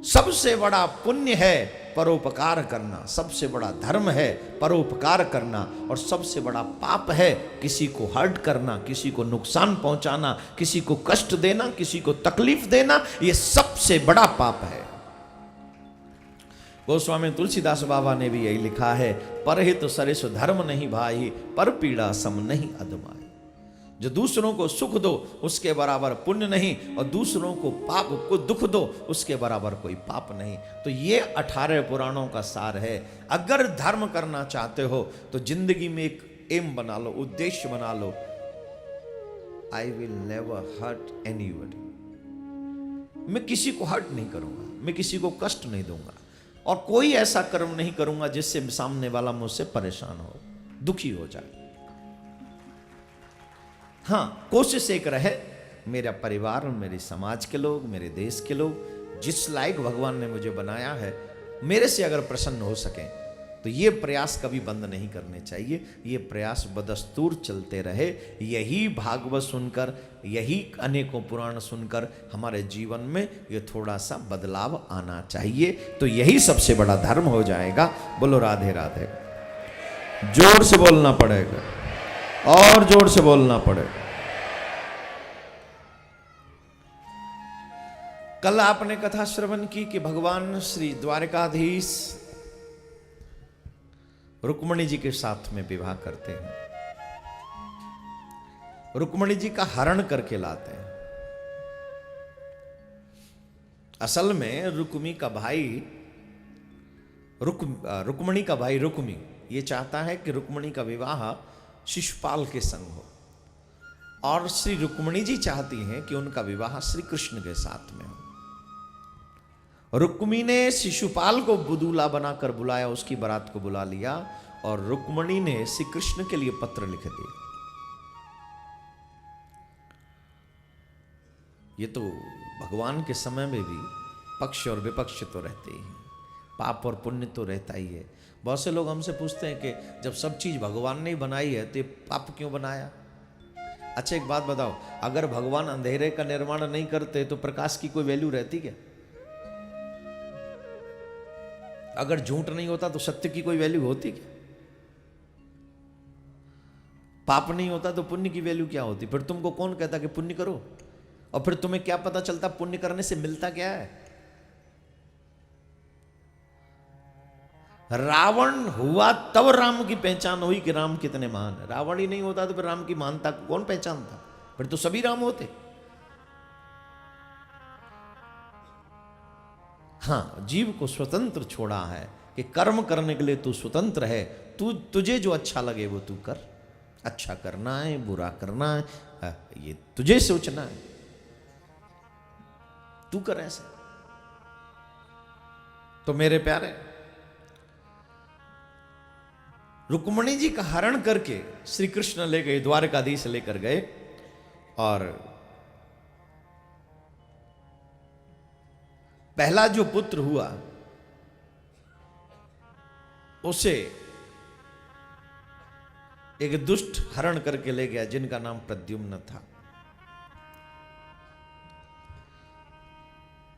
सबसे बड़ा पुण्य है परोपकार करना, सबसे बड़ा धर्म है परोपकार करना, और सबसे बड़ा पाप है किसी को हर्ट करना, किसी को नुकसान पहुंचाना, किसी को कष्ट देना, किसी को तकलीफ देना। ये सबसे बड़ा पाप है। गोस्वामी तुलसीदास बाबा ने भी यही लिखा है, परहित सरिस धर्म नहीं भाई, पर पीड़ा सम नहीं अदमाई। जो दूसरों को सुख दो उसके बराबर पुण्य नहीं, और दूसरों को पाप को दुख दो उसके बराबर कोई पाप नहीं। तो ये 18 पुराणों का सार है। अगर धर्म करना चाहते हो तो जिंदगी में एक एम बना लो, उद्देश्य बना लो, I will never hurt anybody. मैं किसी को हर्ट नहीं करूंगा, मैं किसी को कष्ट नहीं दूंगा, और कोई ऐसा कर्म नहीं करूंगा जिससे सामने वाला मुझसे परेशान हो, दुखी हो जाए। हाँ, कोशिश एक रहे, मेरा परिवार, मेरे समाज के लोग, मेरे देश के लोग, जिस लायक भगवान ने मुझे बनाया है, मेरे से अगर प्रसन्न हो सकें, तो ये प्रयास कभी बंद नहीं करने चाहिए। ये प्रयास बदस्तूर चलते रहे। यही भागवत सुनकर, यही अनेकों पुराण सुनकर हमारे जीवन में ये थोड़ा सा बदलाव आना चाहिए, तो यही सबसे बड़ा धर्म हो जाएगा। बोलो राधे राधे। जोर से बोलना पड़ेगा, और जोर से बोलना पड़ेगा। कल आपने कथा श्रवण की कि भगवान श्री द्वारकाधीश रुक्मणी जी के साथ में विवाह करते हैं, रुक्मणी जी का हरण करके लाते हैं। असल में रुक्मी का भाई रुक्मणी का भाई रुक्मी ये चाहता है कि रुक्मणी का विवाह शिशुपाल के संग हो, और श्री रुक्मणी जी चाहती हैं कि उनका विवाह श्री कृष्ण के साथ में हो। रुक्मी ने शिशुपाल को बुदूला बनाकर बुलाया, उसकी बारात को बुला लिया, और रुक्मणी ने श्री कृष्ण के लिए पत्र लिख दिया। ये तो भगवान के समय में भी पक्ष और विपक्ष तो रहते ही हैं, पाप और पुण्य तो रहता ही है। बहुत से लोग हमसे पूछते हैं कि जब सब चीज भगवान ने ही बनाई है तो ये पाप क्यों बनाया? अच्छा एक बात बताओ, अगर भगवान अंधेरे का निर्माण नहीं करते तो प्रकाश की कोई वैल्यू रहती क्या? अगर झूठ नहीं होता तो सत्य की कोई वैल्यू होती क्या? पाप नहीं होता तो पुण्य की वैल्यू क्या होती? फिर तुमको कौन कहता कि पुण्य करो? और फिर तुम्हें क्या पता चलता पुण्य करने से मिलता क्या है? रावण हुआ तब राम की पहचान हुई कि राम कितने महान है। रावण ही नहीं होता तो फिर राम की महानता को कौन पहचानता? फिर तो सभी राम होते। हाँ, जीव को स्वतंत्र छोड़ा है कि कर्म करने के लिए तू स्वतंत्र है। तुझे जो अच्छा लगे वो तू कर। अच्छा करना है, बुरा करना है, ये तुझे सोचना है, तू कर ऐसे। तो मेरे प्यारे, रुक्मणी जी का हरण करके श्री कृष्ण ले गए, द्वारकाधीश लेकर गए, और पहला जो पुत्र हुआ उसे एक दुष्ट हरण करके ले गया जिनका नाम प्रद्युम्न था।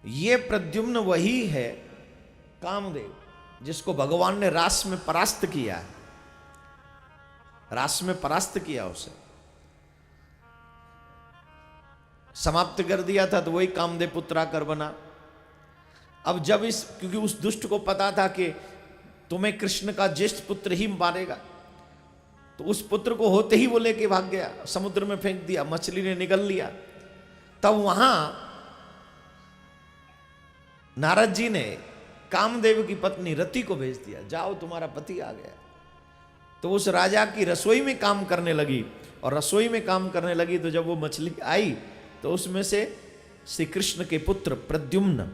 ये प्रद्युम्न वही है कामदेव जिसको भगवान ने रास में परास्त किया है। रास में परास्त किया, उसे समाप्त कर दिया था, तो वही कामदेव पुत्र आकर बना। अब जब क्योंकि उस दुष्ट को पता था कि तुम्हें कृष्ण का ज्येष्ठ पुत्र ही मारेगा, तो उस पुत्र को होते ही वो लेके भाग गया, समुद्र में फेंक दिया, मछली ने निगल लिया। तब वहां नारद जी ने कामदेव की पत्नी रति को भेज दिया, जाओ तुम्हारा पति आ गया। तो उस राजा की रसोई में काम करने लगी, और रसोई में काम करने लगी तो जब वो मछली आई तो उसमें से श्री कृष्ण के पुत्र प्रद्युम्न,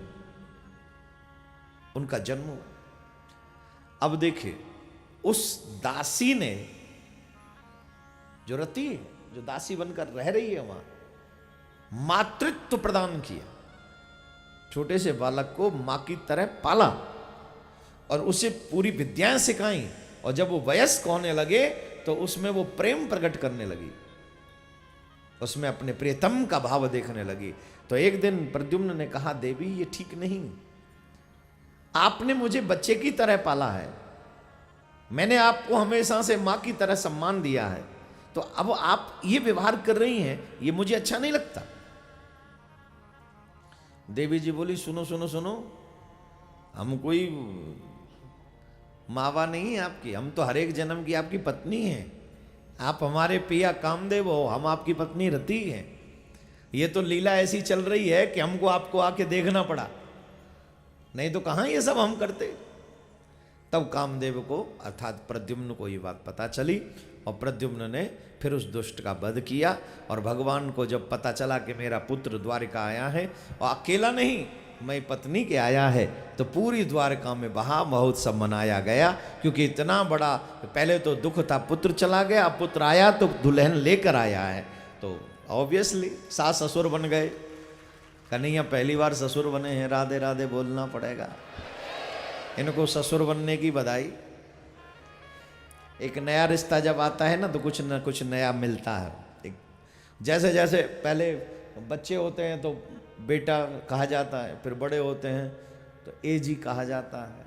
उनका जन्म हुआ। अब देखिए, उस दासी ने, जो रति है, जो दासी बनकर रह रही है वहां, मातृत्व प्रदान किया। छोटे से बालक को मां की तरह पाला और उसे पूरी विद्याएं सिखाई, और जब वो वयस्क होने लगे तो उसमें वो प्रेम प्रकट करने लगी, उसमें अपने प्रियतम का भाव देखने लगी। तो एक दिन प्रद्युम्न ने कहा, देवी ये ठीक नहीं, आपने मुझे बच्चे की तरह पाला है, मैंने आपको हमेशा से मां की तरह सम्मान दिया है, तो अब आप ये व्यवहार कर रही हैं, ये मुझे अच्छा नहीं लगता। देवी जी बोली सुनो सुनो सुनो, हम कोई मावा नहीं है आपकी, हम तो हर एक जन्म की आपकी पत्नी हैं। आप हमारे पिया कामदेव हो, हम आपकी पत्नी रति हैं। ये तो लीला ऐसी चल रही है कि हमको आपको आके देखना पड़ा, नहीं तो कहां ये सब हम करते। तब कामदेव को अर्थात प्रद्युम्न को ये बात पता चली और प्रद्युम्न ने फिर उस दुष्ट का वध किया। और भगवान को जब पता चला कि मेरा पुत्र द्वारिका आया है और अकेला नहीं मैं पत्नी के आया है, तो पूरी द्वारका में महा महोत्सव मनाया गया। क्योंकि इतना बड़ा, पहले तो दुख था पुत्र चला गया, अब पुत्र आया तो दुल्हन लेकर आया है, तो ऑब्वियसली सास ससुर बन गए। कन्हैया पहली बार ससुर बने हैं, राधे राधे बोलना पड़ेगा इनको, ससुर बनने की बधाई। एक नया रिश्ता जब आता है ना तो कुछ न कुछ नया मिलता है। एक जैसे जैसे पहले बच्चे होते हैं तो बेटा कहा जाता है, फिर बड़े होते हैं तो एजी कहा जाता है,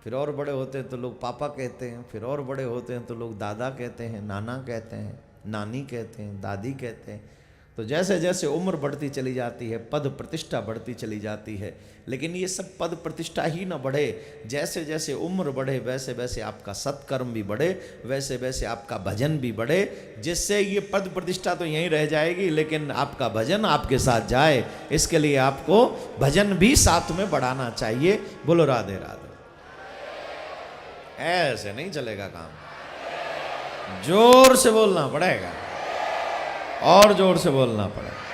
फिर और बड़े होते हैं तो लोग पापा कहते हैं, फिर और बड़े होते हैं तो लोग दादा कहते हैं, नाना कहते हैं, नानी कहते हैं, दादी कहते हैं। तो जैसे जैसे उम्र बढ़ती चली जाती है, पद प्रतिष्ठा बढ़ती चली जाती है। लेकिन ये सब पद प्रतिष्ठा ही ना बढ़े, जैसे जैसे उम्र बढ़े वैसे वैसे आपका सत्कर्म भी बढ़े, वैसे वैसे आपका भजन भी बढ़े, जिससे ये पद प्रतिष्ठा तो यहीं रह जाएगी, लेकिन आपका भजन आपके साथ जाए। इसके लिए आपको भजन भी साथ में बढ़ाना चाहिए। बोलो राधे राधे। ऐसे नहीं चलेगा काम, जोर से बोलना पड़ेगा और जोर से बोलना पड़ेगा।